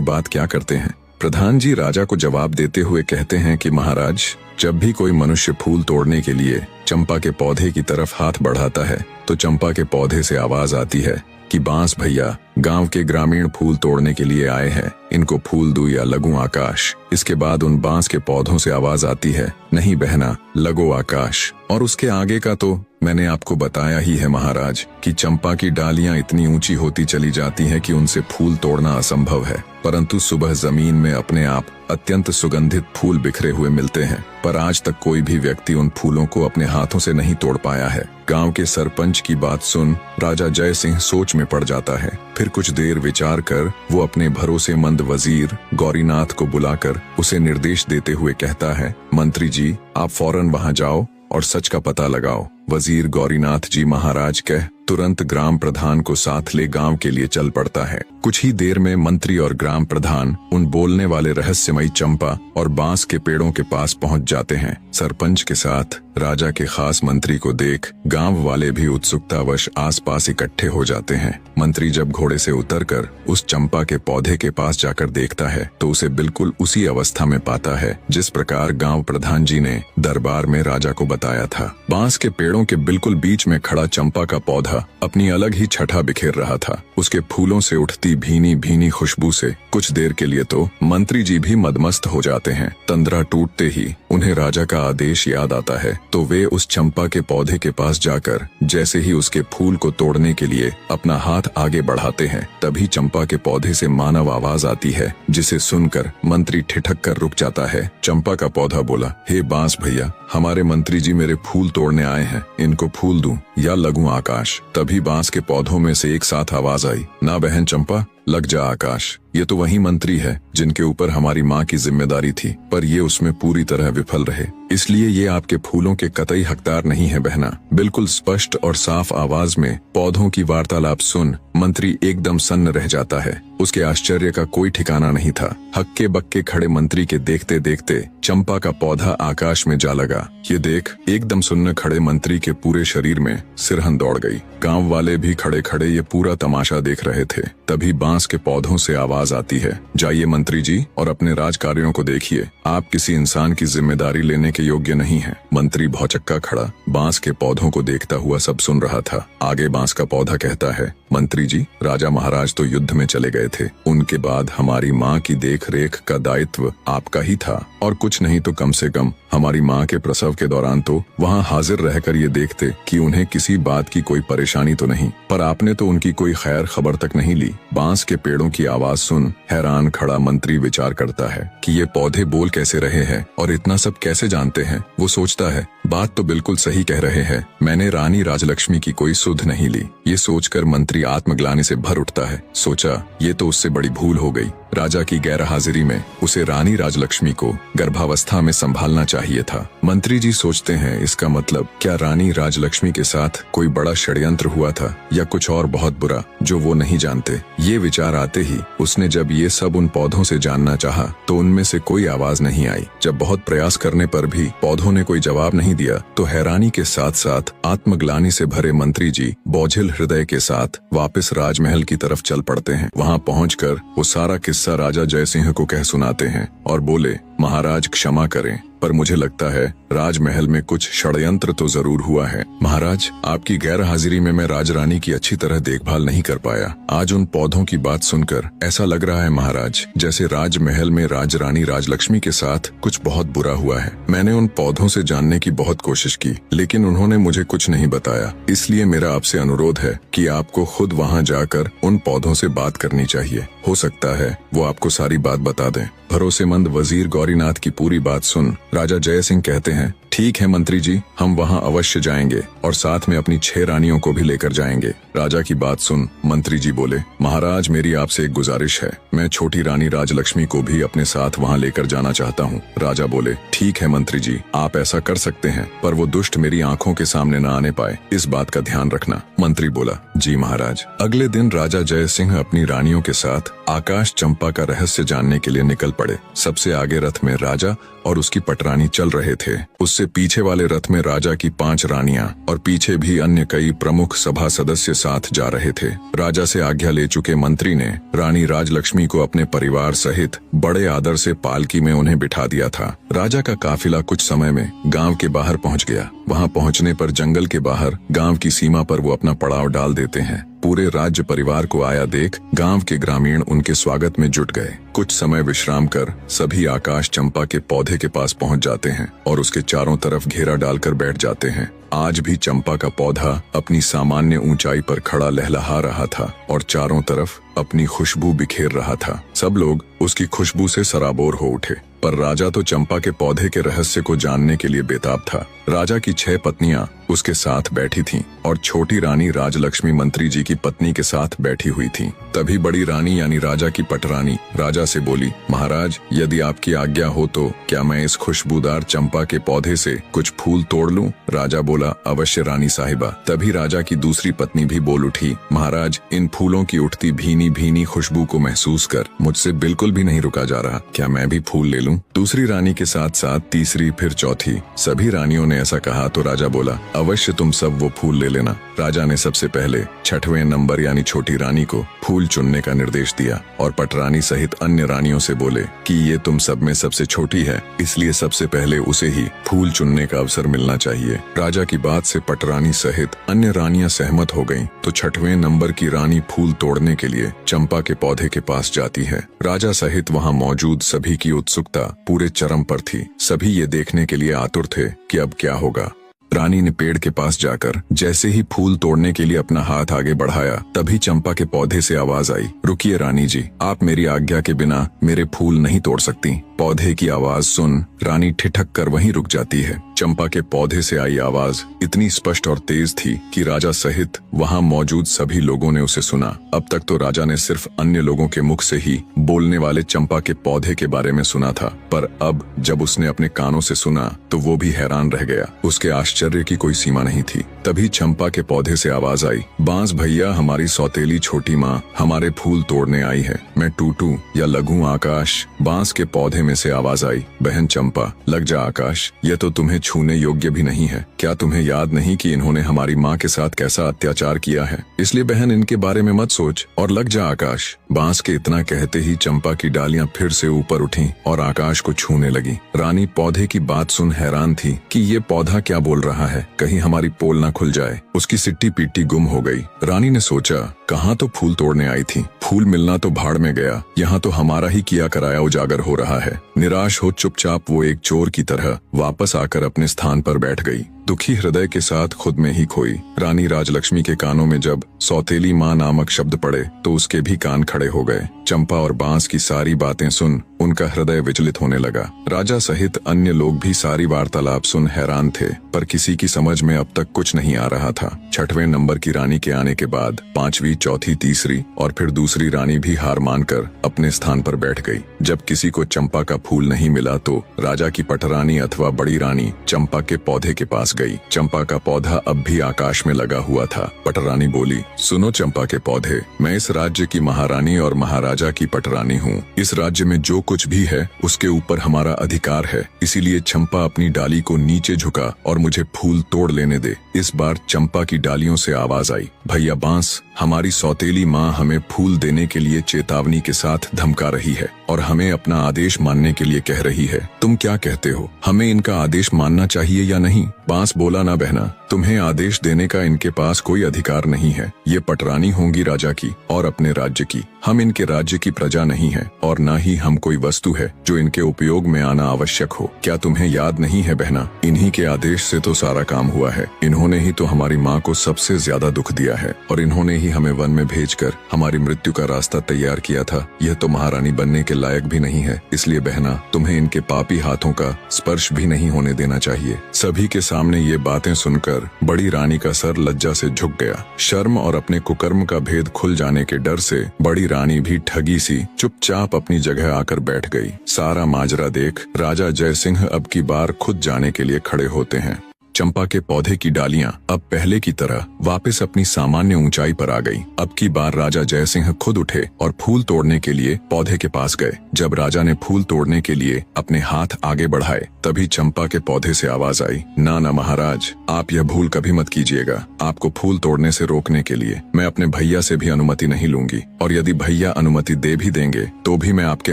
A: बात क्या करते हैं? प्रधान जी राजा को जवाब देते हुए कहते हैं कि महाराज, जब भी कोई मनुष्य फूल तोड़ने के लिए चंपा के पौधे की तरफ हाथ बढ़ाता है तो चंपा के पौधे से आवाज आती है कि बांस भैया गांव के ग्रामीण फूल तोड़ने के लिए आए हैं, इनको फूल दूं या लगूं आकाश। इसके बाद उन बांस के पौधों से आवाज आती है, नहीं बहना लगो आकाश। और उसके आगे का तो मैंने आपको बताया ही है महाराज कि चंपा की डालियां इतनी ऊंची होती चली जाती हैं कि उनसे फूल तोड़ना असंभव है, परंतु सुबह जमीन में अपने आप अत्यंत सुगंधित फूल बिखरे हुए मिलते हैं। पर आज तक कोई भी व्यक्ति उन फूलों को अपने हाथों से नहीं तोड़ पाया है। गांव के सरपंच की बात सुन राजा जय सिंह सोच में पड़ जाता है। फिर कुछ देर विचार कर वो अपने भरोसेमंद वजीर गौरीनाथ को बुलाकर उसे निर्देश देते हुए कहता है, मंत्री जी आप फौरन वहां जाओ और सच का पता लगाओ। वजीर गौरीनाथ जी महाराज कह तुरंत ग्राम प्रधान को साथ ले गांव के लिए चल पड़ता है। कुछ ही देर में मंत्री और ग्राम प्रधान उन बोलने वाले रहस्यमयी चंपा और बांस के पेड़ों के पास पहुंच जाते हैं। सरपंच के साथ राजा के खास मंत्री को देख गांव वाले भी उत्सुकतावश आसपास इकट्ठे हो जाते हैं। मंत्री जब घोड़े से उतरकर उस चंपा के पौधे के पास जाकर देखता है तो उसे बिल्कुल उसी अवस्था में पाता है जिस प्रकार गांव प्रधान जी ने दरबार में राजा को बताया था। बांस के पेड़ों के बिल्कुल बीच में खड़ा चंपा का पौधा अपनी अलग ही छठा बिखेर रहा था। उसके फूलों से उठती भीनी भीनी खुशबू से कुछ देर के लिए तो मंत्री जी भी मदमस्त हो जाते हैं। तंद्रा टूटते ही उन्हें राजा का आदेश याद आता है तो वे उस चंपा के पौधे के पास जाकर जैसे ही उसके फूल को तोड़ने के लिए अपना हाथ आगे बढ़ाते हैं, तभी चंपा के पौधे से मानव आवाज आती है जिसे सुनकर मंत्री ठिठक कर रुक जाता है। चंपा का पौधा बोला, हे बांस भैया हमारे मंत्री जी मेरे फूल तोड़ने आए हैं, इनको फूल दूं या लगूं आकाश। तभी बांस के पौधों में से एक साथ आवाज आई, ना बहन चंपा लग जा आकाश। ये तो वही मंत्री है जिनके ऊपर हमारी माँ की जिम्मेदारी थी, पर ये उसमें पूरी तरह विफल रहे, इसलिए ये आपके फूलों के कतई हकदार नहीं है बहना। बिल्कुल स्पष्ट और साफ आवाज में पौधों की वार्तालाप सुन मंत्री एकदम सन्न रह जाता है। उसके आश्चर्य का कोई ठिकाना नहीं था। हक्के बक्के खड़े मंत्री के देखते देखते चंपा का पौधा आकाश में जा लगा। ये देख एकदम सुन्न खड़े मंत्री के पूरे शरीर में सिरहन दौड़ गई। गांव वाले भी खड़े खड़े ये पूरा तमाशा देख रहे थे। तभी बांस के पौधों से आवाज आती है, जाइए मंत्री जी और अपने राज कार्यों को देखिए, आप किसी इंसान की जिम्मेदारी लेने के योग्य नहीं हैं। मंत्री भौचक्का खड़ा बांस के पौधों को देखता हुआ सब सुन रहा था। आगे बांस का पौधा कहता है, मंत्री जी राजा महाराज तो युद्ध में चले गए थे, उनके बाद हमारी माँ की देख रेख का दायित्व आपका ही था, और कुछ नहीं तो कम से कम हमारी माँ के प्रसव के दौरान तो वहाँ हाजिर रहकर ये देखते कि उन्हें किसी बात की कोई परेशानी तो नहीं, पर आपने तो उनकी कोई खैर खबर तक नहीं ली। बांस के पेड़ों की आवाज सुन हैरान खड़ा मंत्री विचार करता है कि ये पौधे बोल कैसे रहे हैं और इतना सब कैसे जानते हैं। वो सोचता है बात तो बिल्कुल सही कह रहे हैं, मैंने रानी राजलक्ष्मी की कोई सुध नहीं ली। ये सोचकर मंत्री आत्मग्लानि से भर उठता है। सोचा ये तो उससे बड़ी भूल हो गई। राजा की गैर हाजिरी में उसे रानी राजलक्ष्मी को गर्भावस्था में संभालना चाहिए था। मंत्री जी सोचते हैं इसका मतलब क्या रानी राजलक्ष्मी के साथ कोई बड़ा षड्यंत्र हुआ था या कुछ और बहुत बुरा जो वो नहीं जानते। ये विचार आते ही उसने जब ये सब उन पौधों से जानना चाहा तो उनमें से कोई आवाज नहीं आई। जब बहुत प्रयास करने पर भी पौधों ने कोई जवाब नहीं दिया तो हैरानी के साथ साथ आत्मग्लानि से भरे मंत्री जी बोझिल हृदय के साथ वापस राजमहल की तरफ चल पड़ते हैं। वहाँ पहुंचकर वो सारा किस्सा राजा जय सिंह को कह सुनाते हैं और बोले, महाराज क्षमा करें पर मुझे लगता है राजमहल में कुछ षड्यंत्र तो जरूर हुआ है। महाराज आपकी गैर हाजिरी में मैं राजरानी की अच्छी तरह देखभाल नहीं कर पाया। आज उन पौधों की बात सुनकर ऐसा लग रहा है महाराज जैसे राजमहल में राजरानी राजलक्ष्मी के साथ कुछ बहुत बुरा हुआ है। मैंने उन पौधों से जानने की बहुत कोशिश की लेकिन उन्होंने मुझे कुछ नहीं बताया, इसलिए मेरा आपसे अनुरोध है कि आपको खुद वहाँ जाकर उन पौधों से बात करनी चाहिए। हो सकता है वो आपको सारी बात बता दें। भरोसेमंद वजीर गौरीनाथ की पूरी बात सुन राजा जय सिंह कहते हैं, ठीक है मंत्री जी, हम वहां अवश्य जाएंगे और साथ में अपनी 6 रानियों को भी लेकर जाएंगे। राजा की बात सुन मंत्री जी बोले, महाराज मेरी आपसे एक गुजारिश है, मैं छोटी रानी राजलक्ष्मी को भी अपने साथ वहां लेकर जाना चाहता हूं। राजा बोले, ठीक है मंत्री जी, आप ऐसा कर सकते हैं, पर वो दुष्ट मेरी आंखों के सामने न आने पाए, इस बात का ध्यान रखना। मंत्री बोला, जी महाराज। अगले दिन राजा जय सिंह अपनी रानियों के साथ आकाश चंपा का रहस्य जानने के लिए निकल पड़े। सबसे आगे रथ में राजा और उसकी पटरानी चल रहे थे। उससे पीछे वाले रथ में राजा की 5 रानियां और पीछे भी अन्य कई प्रमुख सभा सदस्य साथ जा रहे थे। राजा से आज्ञा ले चुके मंत्री ने रानी राजलक्ष्मी को अपने परिवार सहित बड़े आदर से पालकी में उन्हें बिठा दिया था। राजा का काफिला कुछ समय में गांव के बाहर पहुंच गया। वहां पहुंचने पर जंगल के बाहर गांव की सीमा पर वो अपना पड़ाव डाल देते हैं। पूरे राज्य परिवार को आया देख गांव के ग्रामीण उनके स्वागत में जुट गए। कुछ समय विश्राम कर सभी आकाश चंपा के पौधे के पास पहुंच जाते हैं और उसके चारों तरफ घेरा डालकर बैठ जाते हैं। आज भी चंपा का पौधा अपनी सामान्य ऊंचाई पर खड़ा लहलहा रहा था और चारों तरफ अपनी खुशबू बिखेर रहा था। सब लोग उसकी खुशबू से सराबोर हो उठे, पर राजा तो चंपा के पौधे के रहस्य को जानने के लिए बेताब था। राजा की 6 पत्नियां उसके साथ बैठी थीं और छोटी रानी राजलक्ष्मी मंत्री जी की पत्नी के साथ बैठी हुई थीं। तभी बड़ी रानी यानी राजा की पटरानी राजा से बोली, महाराज, यदि आपकी आज्ञा हो तो क्या मैं इस खुशबूदार चंपा के पौधे से कुछ फूल तोड़ लूं? राजा बोला, अवश्य रानी साहिबा। तभी राजा की दूसरी पत्नी भी बोल उठी, महाराज, इन फूलों की उठती भीनी भीनी खुशबू को महसूस कर मुझसे बिल्कुल भी नहीं रुका जा रहा। क्या मैं भी फूल ले लूं? दूसरी रानी के साथ साथ तीसरी, फिर चौथी, सभी रानियों ने ऐसा कहा तो राजा बोला, अवश्य तुम सब वो फूल ले लेना। राजा ने सबसे पहले 6वें नंबर यानी छोटी रानी को फूल चुनने का निर्देश दिया और पटरानी सहित अन्य रानियों से बोले कि ये तुम सब में सबसे छोटी है, इसलिए सबसे पहले उसे ही फूल चुनने का अवसर मिलना चाहिए। राजा की बात से पटरानी सहित अन्य रानियां सहमत हो गईं, तो 6वें नंबर की रानी फूल तोड़ने के लिए चंपा के पौधे के पास जाती है। राजा सहित वहां मौजूद सभी की उत्सुकता पूरे चरम पर थी। सभी ये देखने के लिए आतुर थे कि अब क्या होगा। रानी ने पेड़ के पास जाकर जैसे ही फूल तोड़ने के लिए अपना हाथ आगे बढ़ाया, तभी चंपा के पौधे से आवाज आई, रुकिए रानी जी, आप मेरी आज्ञा के बिना मेरे फूल नहीं तोड़ सकती। पौधे की आवाज सुन रानी ठिठक कर वहीं रुक जाती है। चंपा के पौधे से आई आवाज इतनी स्पष्ट और तेज थी कि राजा सहित वहां मौजूद सभी लोगों ने उसे सुना। अब तक तो राजा ने सिर्फ अन्य लोगों के मुख से ही बोलने वाले चंपा के पौधे के बारे में सुना था, पर अब जब उसने अपने कानों से सुना तो वो भी हैरान रह गया। उसके आश्चर्य की कोई सीमा नहीं थी। तभी चंपा के पौधे से आवाज आई, बांस भैया, हमारी सौतेली छोटी माँ हमारे फूल तोड़ने आई है। मैं टूटू या लगूं आकाश? बांस के पौधे में से आवाज आई, बहन चंपा, लग जा आकाश, यह तो तुम्हें छूने योग्य भी नहीं है। क्या तुम्हें याद नहीं कि इन्होंने हमारी माँ के साथ कैसा अत्याचार किया है? इसलिए बहन, इनके बारे में मत सोच और लग जा आकाश। बांस के इतना कहते ही चंपा की डालियां फिर से ऊपर उठी और आकाश को छूने लगी। रानी पौधे की बात सुन हैरान थी कि ये पौधा क्या बोल रहा है, कहीं हमारी पोल ना खुल जाए। उसकी सिट्टी पीटी गुम हो गई। रानी ने सोचा, कहाँ तो फूल तोड़ने आई थी, फूल मिलना तो भाड़ में गया, यहाँ तो हमारा ही किया कराया उजागर हो रहा है। निराश हो चुपचाप वो एक चोर की तरह वापस आकर अपने स्थान पर बैठ गई, दुखी हृदय के साथ खुद में ही खोई। रानी राजलक्ष्मी के कानों में जब सौतेली माँ नामक शब्द पड़े तो उसके भी कान खड़े हो गए। चंपा और बांस की सारी बातें सुन उनका हृदय विचलित होने लगा। राजा सहित अन्य लोग भी सारी वार्तालाप सुन हैरान थे, पर किसी की समझ में अब तक कुछ नहीं आ रहा था। 6वें नंबर की रानी के आने के बाद 5वीं, चौथी, तीसरी और फिर दूसरी रानी भी हार मानकर अपने स्थान पर बैठ गई। जब किसी को चंपा का फूल नहीं मिला तो राजा की पटरानी अथवा बड़ी रानी चंपा के पौधे के पास गई। चंपा का पौधा अब भी आकाश में लगा हुआ था। पटरानी बोली, सुनो चंपा के पौधे, मैं इस राज्य की महारानी और महाराजा की पटरानी हूँ। इस राज्य में जो कुछ भी है उसके ऊपर हमारा अधिकार है, इसीलिए चंपा अपनी डाली को नीचे झुका और मुझे फूल तोड़ लेने दे। इस बार चंपा की डालियों से आवाज आई, भैया बांस, हमारी सौतेली माँ हमें फूल देने के लिए चेतावनी के साथ धमका रही है और हमें अपना आदेश मानने के लिए कह रही है। तुम क्या कहते हो, हमें इनका आदेश मानना चाहिए या नहीं? बांस बोला, ना बहना, तुम्हें आदेश देने का इनके पास कोई अधिकार नहीं है। ये पटरानी होंगी राजा की और अपने राज्य की। हम इनके राज्य की प्रजा नहीं है और न ही हम कोई वस्तु है जो इनके उपयोग में आना आवश्यक हो। क्या तुम्हें याद नहीं है बहना, इन्हीं के आदेश से तो सारा काम हुआ है। इन्होंने ही तो हमारी माँ को सबसे ज्यादा दुख दिया है और इन्होंने ही हमें वन में भेजकर हमारी मृत्यु का रास्ता तैयार किया था। यह तो महारानी बनने के लायक भी नहीं है, इसलिए बहना, तुम्हें इनके पापी हाथों का स्पर्श भी नहीं होने देना चाहिए। सभी के सामने ये बातें सुनकर बड़ी रानी का सर लज्जा से झुक गया। शर्म और अपने कुकर्म का भेद खुल जाने के डर से बड़ी रानी भी ठगी सी चुपचाप अपनी जगह आकर बैठ गई। सारा माजरा देख राजा जयसिंह अब की बार खुद जाने के लिए खड़े होते हैं। चंपा के पौधे की डालियां अब पहले की तरह वापस अपनी सामान्य ऊंचाई पर आ गईं। अब की बार राजा जयसिंह खुद उठे और फूल तोड़ने के लिए पौधे के पास गए। जब राजा ने फूल तोड़ने के लिए अपने हाथ आगे बढ़ाए, तभी चंपा के पौधे से आवाज आई, ना ना महाराज, आप यह भूल कभी मत कीजिएगा। आपको फूल तोड़ने से रोकने के लिए मैं अपने भैया से भी अनुमति नहीं लूंगी, और यदि भैया अनुमति दे भी देंगे तो भी मैं आपके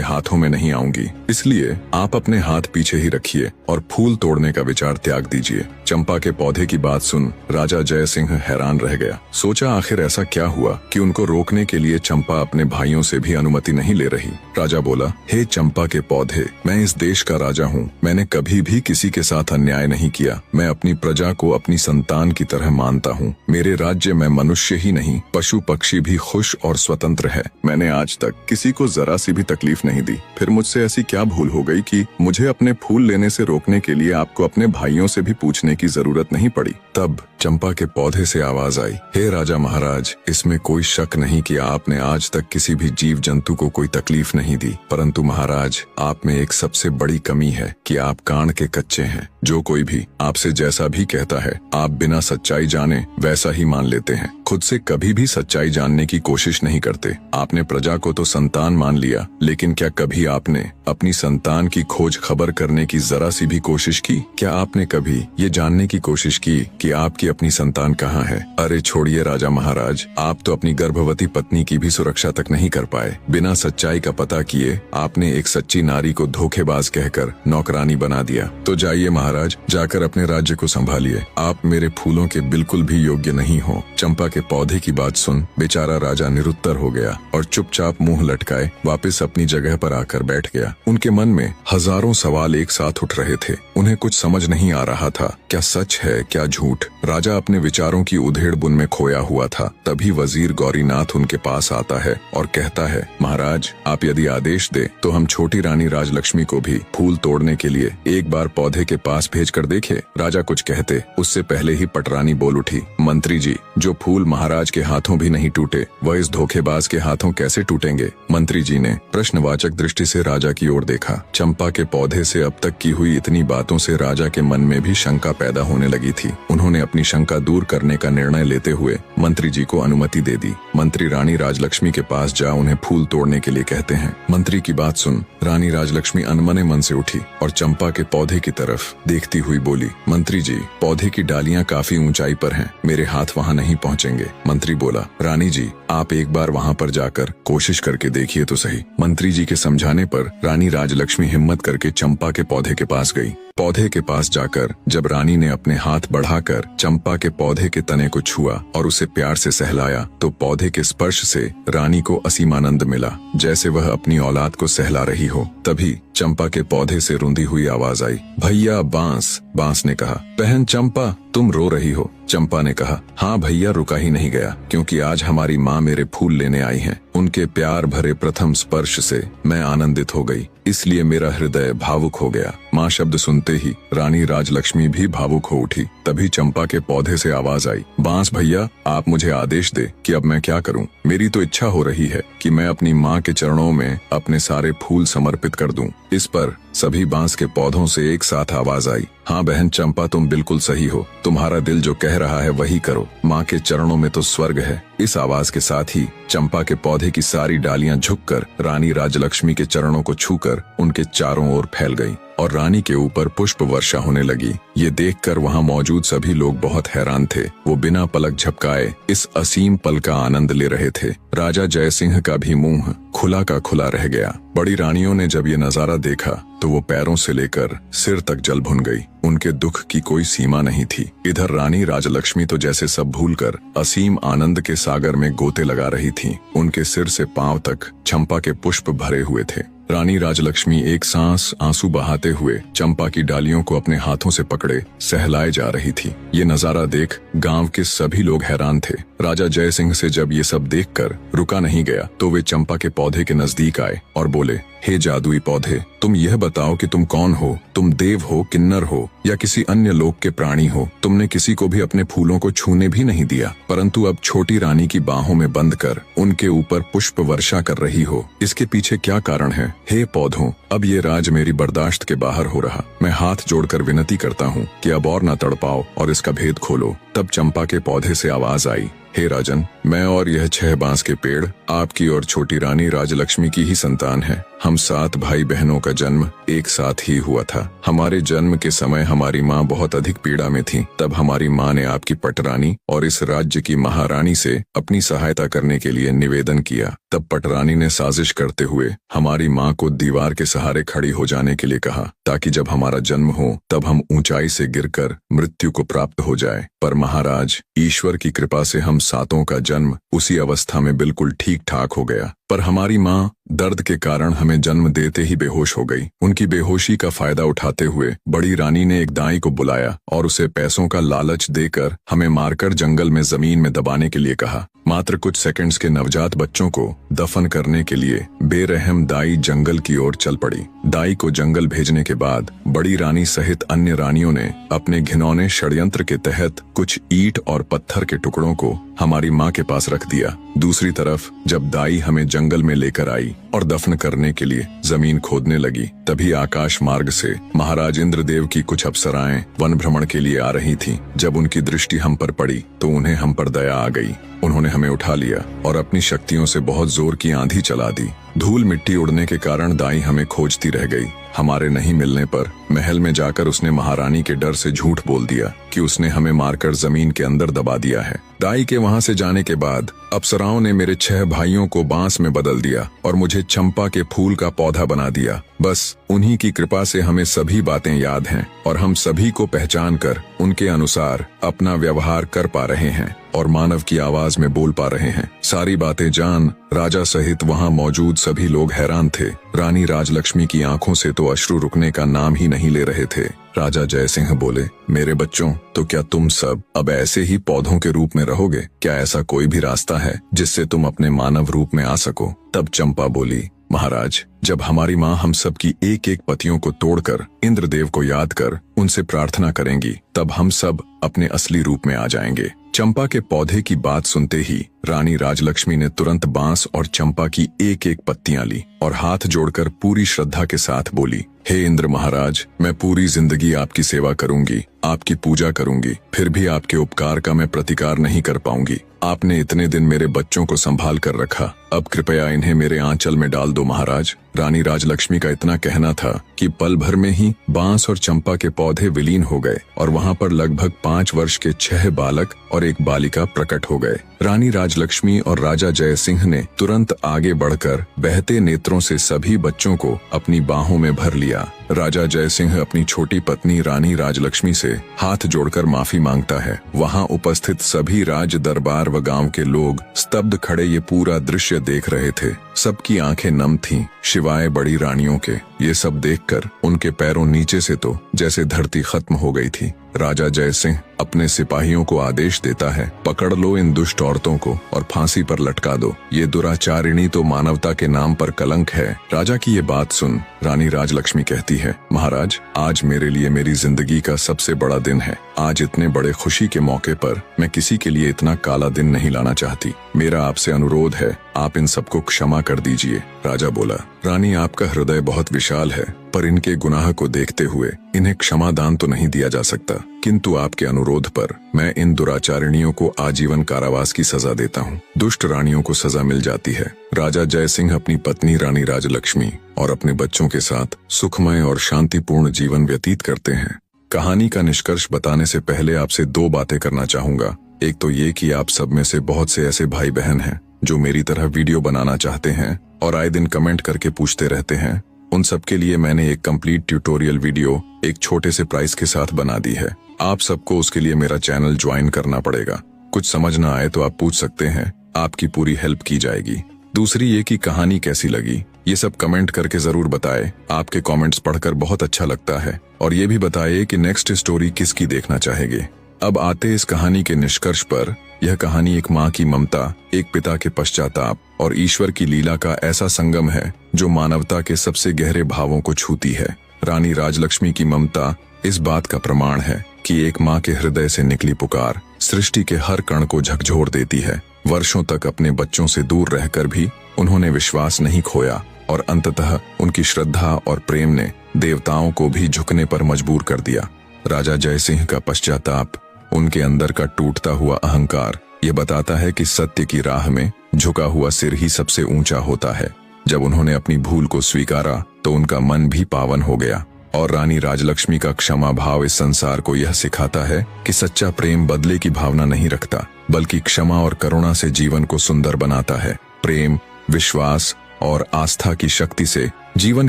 A: हाथों में नहीं आऊंगी। इसलिए आप अपने हाथ पीछे ही रखिए और फूल तोड़ने का विचार त्याग दीजिए। चंपा के पौधे की बात सुन राजा जय सिंह हैरान रह गया। सोचा आखिर ऐसा क्या हुआ कि उनको रोकने के लिए चंपा अपने भाइयों से भी अनुमति नहीं ले रही। राजा बोला, हे चंपा के पौधे, मैं इस देश का राजा हूँ। मैंने कभी भी किसी के साथ अन्याय नहीं किया। मैं अपनी प्रजा को अपनी संतान की तरह मानता हूँ। मेरे राज्य में मनुष्य ही नहीं, पशु पक्षी भी खुश और स्वतंत्र है। मैंने आज तक किसी को जरा सी भी तकलीफ नहीं दी। फिर मुझसे ऐसी क्या भूल हो गई कि मुझे अपने फूल लेने से रोकने के लिए आपको अपने भाइयों से भी पूछने की जरूरत नहीं पड़ी। तब चंपा के पौधे से आवाज आई, हे राजा महाराज, इसमें कोई शक नहीं कि आपने आज तक किसी भी जीव जंतु को कोई तकलीफ नहीं दी, परंतु महाराज, आप में एक सबसे बड़ी कमी है कि आप कान के कच्चे हैं। जो कोई भी आपसे जैसा भी कहता है, आप बिना सच्चाई जाने वैसा ही मान लेते हैं। खुद से कभी भी सच्चाई जानने की कोशिश नहीं करते। आपने प्रजा को तो संतान मान लिया, लेकिन क्या कभी आपने अपनी संतान की खोज खबर करने की जरा सी भी कोशिश की? क्या आपने कभी ये जानने की कोशिश की कि आपकी अपनी संतान कहाँ है? अरे छोड़िए राजा महाराज, आप तो अपनी गर्भवती पत्नी की भी सुरक्षा तक नहीं कर पाए। बिना सच्चाई का पता किए आपने एक सच्ची नारी को धोखेबाज कहकर नौकरानी बना दिया। तो जाइए महाराज, जाकर अपने राज्य को संभालिए। आप मेरे फूलों के बिल्कुल भी योग्य नहीं हो। चंपा के पौधे की बात सुन बेचारा राजा निरुत्तर हो गया और चुपचाप मुंह लटकाए वापस अपनी जगह पर आकर बैठ गया। उनके मन में हजारों सवाल एक साथ उठ रहे थे। उन्हें कुछ समझ नहीं आ रहा था, क्या सच है क्या झूठ। राजा अपने विचारों की उधेड़ बुन में खोया हुआ था। तभी वजीर गौरीनाथ उनके पास आता है और कहता है, महाराज, आप यदि आदेश दे तो हम छोटी रानी राजलक्ष्मी को भी फूल तोड़ने के लिए एक बार पौधे के पास भेज कर देखे। राजा कुछ कहते उससे पहले ही पटरानी बोल उठी, मंत्री जी, जो फूल महाराज के हाथों भी नहीं टूटे, वह इस धोखेबाज के हाथों कैसे टूटेंगे? मंत्री जी ने प्रश्नवाचक दृष्टि से राजा की ओर देखा। चंपा के पौधे से अब तक की हुई इतनी बातों से राजा के मन में भी शंका पैदा होने लगी थी। उन्होंने अपनी शंका दूर करने का निर्णय लेते हुए मंत्री जी को अनुमति दे दी। मंत्री रानी राजलक्ष्मी के पास जा उन्हें फूल तोड़ने के लिए कहते हैं। मंत्री की बात सुन रानी राजलक्ष्मी अनमने मन से उठी और चंपा के पौधे की तरफ देखती हुई बोली, मंत्री जी, पौधे की डालियां काफी ऊंचाई पर हैं, मेरे हाथ वहां नहीं पहुंचेंगे। मंत्री बोला, रानी जी, आप एक बार वहां पर जाकर कोशिश करके देखिए तो सही। मंत्री जी के समझाने पर रानी राजलक्ष्मी हिम्मत करके चंपा के पौधे के पास गई। पौधे के पास जाकर जब रानी ने अपने हाथ बढ़ाकर चंपा के पौधे के तने को छुआ और उसे प्यार से सहलाया, तो पौधे के स्पर्श से रानी को असीम आनंद मिला, जैसे वह अपनी औलाद को सहला रही हो। तभी चंपा के पौधे से रुंधी हुई आवाज आई, भैया बांस। बांस ने कहा, बहन चंपा, तुम रो रही हो? चंपा ने कहा, हाँ भैया, रुका ही नहीं गया, क्योंकि आज हमारी माँ मेरे फूल लेने आई हैं। उनके प्यार भरे प्रथम स्पर्श से मैं आनंदित हो गई, इसलिए मेरा हृदय भावुक हो गया। माँ शब्द सुनते ही रानी राजलक्ष्मी भी भावुक हो उठी। तभी चंपा के पौधे से आवाज आई, बांस भैया, आप मुझे आदेश दे कि अब मैं क्या करूं? मेरी तो इच्छा हो रही है कि मैं अपनी माँ के चरणों में अपने सारे फूल समर्पित कर दूं। इस पर सभी बांस के पौधों से एक साथ आवाज आई, हाँ बहन चंपा, तुम बिल्कुल सही हो। तुम्हारा दिल जो कह रहा है वही करो। माँ के चरणों में तो स्वर्ग है। इस आवाज के साथ ही चंपा के पौधे की सारी डालियां झुककर रानी राजलक्ष्मी के चरणों को छूकर उनके चारों ओर फैल गईं और रानी के ऊपर पुष्प वर्षा होने लगी। ये देखकर वहां मौजूद सभी लोग बहुत हैरान थे। वो बिना पलक झपकाए इस असीम पल का आनंद ले रहे थे। राजा जय सिंह का भी मुंह खुला का खुला रह गया। बड़ी रानियों ने जब ये नजारा देखा तो वो पैरों से लेकर सिर तक जल भुन गई। उनके दुख की कोई सीमा नहीं थी। इधर रानी राजलक्ष्मी तो जैसे सब भूलकर असीम आनंद के सागर में गोते लगा रही थी। उनके सिर से पांव तक चंपा के पुष्प भरे हुए थे। रानी राजलक्ष्मी एक सांस आंसू बहाते हुए चंपा की डालियों को अपने हाथों से पकड़े सहलाए जा रही थी। ये नजारा देख गांव के सभी लोग हैरान थे। राजा जय सिंह से जब ये सब देखकर रुका नहीं गया तो वे चंपा के पौधे के नजदीक आए और बोले, हे जादुई पौधे, तुम यह बताओ कि तुम कौन हो? तुम देव हो, किन्नर हो या किसी अन्य लोक के प्राणी हो? तुमने किसी को भी अपने फूलों को छूने भी नहीं दिया, परंतु अब छोटी रानी की बाहों में बंद कर उनके ऊपर पुष्प वर्षा कर रही हो। इसके पीछे क्या कारण है? हे पौधों, अब ये राज मेरी बर्दाश्त के बाहर हो रहा। मैं हाथ जोड़कर विनती करता हूँ कि अब और न तड़पाओ और इसका भेद खोलो। तब चंपा के पौधे से आवाज आई, हे राजन, मैं और यह 6 बांस के पेड़ आपकी और छोटी रानी राजलक्ष्मी की ही संतान है। हम 7 भाई बहनों का जन्म एक साथ ही हुआ था। हमारे जन्म के समय हमारी माँ बहुत अधिक पीड़ा में थी। तब हमारी माँ ने आपकी पटरानी और इस राज्य की महारानी से अपनी सहायता करने के लिए निवेदन किया। तब पटरानी ने साजिश करते हुए हमारी माँ को दीवार के सहारे खड़ी हो जाने के लिए कहा ताकि जब हमारा जन्म हो तब हम ऊंचाई से गिरकर मृत्यु को प्राप्त हो जाए। पर महाराज, ईश्वर की कृपा से हम सातों का जन्म उसी अवस्था में बिल्कुल ठीक ठाक हो गया। पर हमारी माँ दर्द के कारण हमें जन्म देते ही बेहोश हो गई। उनकी बेहोशी का फायदा उठाते हुए बड़ी रानी ने एक दाई को बुलाया और उसे पैसों का लालच देकर हमें मारकर जंगल में जमीन में दबाने के लिए कहा। मात्र कुछ सेकंड्स के नवजात बच्चों को दफन करने के लिए बेरहम दाई जंगल की ओर चल पड़ी। दाई को जंगल भेजने के बाद बड़ी रानी सहित अन्य रानियों ने अपने घिनौने षड्यंत्र के तहत कुछ ईंट और पत्थर के टुकड़ों को हमारी माँ के पास रख दिया। दूसरी तरफ जब दाई हमें जंगल में लेकर आई और दफन करने के लिए जमीन खोदने लगी, तभी आकाश मार्ग से महाराज इंद्रदेव की कुछ अप्सराएं वन भ्रमण के लिए आ रही थीं। जब उनकी दृष्टि हम पर पड़ी तो उन्हें हम पर दया आ गई। उन्होंने हमें उठा लिया और अपनी शक्तियों से बहुत जोर की आंधी चला दी। धूल मिट्टी उड़ने के कारण दाई हमें खोजती रह गई। हमारे नहीं मिलने पर महल में जाकर उसने महारानी के डर से झूठ बोल दिया कि उसने हमें मारकर जमीन के अंदर दबा दिया है। दाई के वहां से जाने के बाद अप्सराओं ने मेरे 6 भाइयों को बांस में बदल दिया और मुझे चंपा के फूल का पौधा बना दिया। बस उन्हीं की कृपा से हमें सभी बातें याद हैं और हम सभी को पहचान कर उनके अनुसार अपना व्यवहार कर पा रहे हैं और मानव की आवाज में बोल पा रहे हैं। सारी बातें जान राजा सहित वहां मौजूद सभी लोग हैरान थे। रानी राजलक्ष्मी की आंखों से तो अश्रु रुकने का नाम ही नहीं ले रहे थे। राजा जयसिंह बोले, मेरे बच्चों, तो क्या तुम सब अब ऐसे ही पौधों के रूप में रहोगे? क्या ऐसा कोई भी रास्ता है जिससे तुम अपने मानव रूप में आ सको? तब चंपा बोली, महाराज, जब हमारी माँ हम सब की एक एक पतियों को तोड़कर इंद्रदेव को याद कर उनसे प्रार्थना करेंगी, तब हम सब अपने असली रूप में आ जाएंगे। चंपा के पौधे की बात सुनते ही रानी राजलक्ष्मी ने तुरंत बांस और चंपा की एक एक पत्तियां ली और हाथ जोड़कर पूरी श्रद्धा के साथ बोली, हे इंद्र महाराज, मैं पूरी जिंदगी आपकी सेवा करूंगी, आपकी पूजा करूंगी, फिर भी आपके उपकार का मैं प्रतिकार नहीं कर पाऊंगी। आपने इतने दिन मेरे बच्चों को संभाल कर रखा, अब कृपया इन्हें मेरे आंचल में डाल दो महाराज। रानी राजलक्ष्मी का इतना कहना था कि पल भर में ही बांस और चंपा के पौधे विलीन हो गए और वहां पर लगभग 5 वर्ष के 6 बालक और एक बालिका प्रकट हो गए। रानी राजलक्ष्मी और राजा जयसिंह ने तुरंत आगे बढ़कर बहते नेत्रों से सभी बच्चों को अपनी बाहों में भर लिया। राजा जयसिंह अपनी छोटी पत्नी रानी राजलक्ष्मी से हाथ जोड़कर माफी मांगता है। वहां उपस्थित सभी राज दरबार व गांव के लोग स्तब्ध खड़े ये पूरा दृश्य देख रहे थे। सबकी आंखें नम थीं, शिवाय बड़ी रानियों के। ये सब देखकर उनके पैरों नीचे से तो जैसे धरती खत्म हो गई थी। राजा जयसिंह अपने सिपाहियों को आदेश देता है, पकड़ लो इन दुष्ट औरतों को और फांसी पर लटका दो। ये दुराचारिणी तो मानवता के नाम पर कलंक है। राजा की ये बात सुन रानी राजलक्ष्मी कहती है, महाराज, आज मेरे लिए मेरी जिंदगी का सबसे बड़ा दिन है। आज इतने बड़े खुशी के मौके पर मैं किसी के लिए इतना काला दिन नहीं लाना चाहती। मेरा आपसे अनुरोध है, आप इन सबको क्षमा कर दीजिए। राजा बोला, रानी, आपका हृदय बहुत विशाल है, पर इनके गुनाह को देखते हुए इन्हें क्षमादान तो नहीं दिया जा सकता, किंतु आपके अनुरोध पर मैं इन दुराचारिणियों को आजीवन कारावास की सजा देता हूँ। दुष्ट रानियों को सजा मिल जाती है। राजा जयसिंह अपनी पत्नी रानी राजलक्ष्मी और अपने बच्चों के साथ सुखमय और शांतिपूर्ण जीवन व्यतीत करते हैं। कहानी का निष्कर्ष बताने से पहले आपसे 2 बातें करना चाहूंगा। एक तो ये कि आप सब में से बहुत से ऐसे भाई बहन हैं जो मेरी तरह वीडियो बनाना चाहते हैं और आए दिन कमेंट करके पूछते रहते हैं। उन सब के लिए मैंने एक कंप्लीट ट्यूटोरियल वीडियो एक छोटे से प्राइस के साथ बना दी है। आप सबको उसके लिए मेरा चैनल ज्वाइन करना पड़ेगा। कुछ समझ ना आए तो आप पूछ सकते हैं, आपकी पूरी हेल्प की जाएगी। दूसरी ये कि कहानी कैसी लगी, ये सब कमेंट करके जरूर बताएं। आपके कमेंट्स पढ़कर बहुत अच्छा लगता है। और ये भी बताइए कि नेक्स्ट स्टोरी किसकी देखना चाहेंगे। अब आते इस कहानी के निष्कर्ष पर। यह कहानी एक माँ की ममता, एक पिता के पश्चाताप और ईश्वर की लीला का ऐसा संगम है जो मानवता के सबसे गहरे भावों को छूती है। रानी राजलक्ष्मी की ममता इस बात का प्रमाण है कि एक माँ के हृदय से निकली पुकार सृष्टि के हर कण को झकझोर देती है। वर्षों तक अपने बच्चों से दूर रहकर भी उन्होंने विश्वास नहीं खोया और अंततः उनकी श्रद्धा और प्रेम ने देवताओं को भी झुकने पर मजबूर कर दिया। राजा जयसिंह का पश्चाताप, उनके अंदर का टूटता हुआ अहंकार, ये बताता है कि सत्य की राह में झुका हुआ सिर ही सबसे ऊंचा होता है। जब उन्होंने अपनी भूल को स्वीकारा तो उनका मन भी पावन हो गया। और रानी राजलक्ष्मी का क्षमा भाव इस संसार को यह सिखाता है कि सच्चा प्रेम बदले की भावना नहीं रखता, बल्कि क्षमा और करुणा से जीवन को सुंदर बनाता है। प्रेम, विश्वास और आस्था की शक्ति से जीवन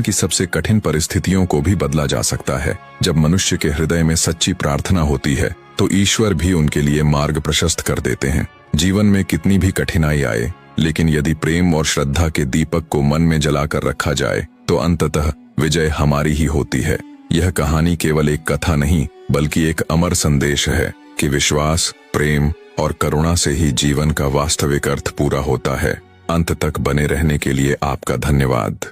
A: की सबसे कठिन परिस्थितियों को भी बदला जा सकता है। जब मनुष्य के हृदय में सच्ची प्रार्थना होती है तो ईश्वर भी उनके लिए मार्ग प्रशस्त कर देते हैं। जीवन में कितनी भी कठिनाई आए, लेकिन यदि प्रेम और श्रद्धा के दीपक को मन में जलाकर रखा जाए तो अंततः विजय हमारी ही होती है। यह कहानी केवल एक कथा नहीं, बल्कि एक अमर संदेश है कि विश्वास, प्रेम और करुणा से ही जीवन का वास्तविक अर्थ पूरा होता है। अंत तक बने रहने के लिए आपका धन्यवाद।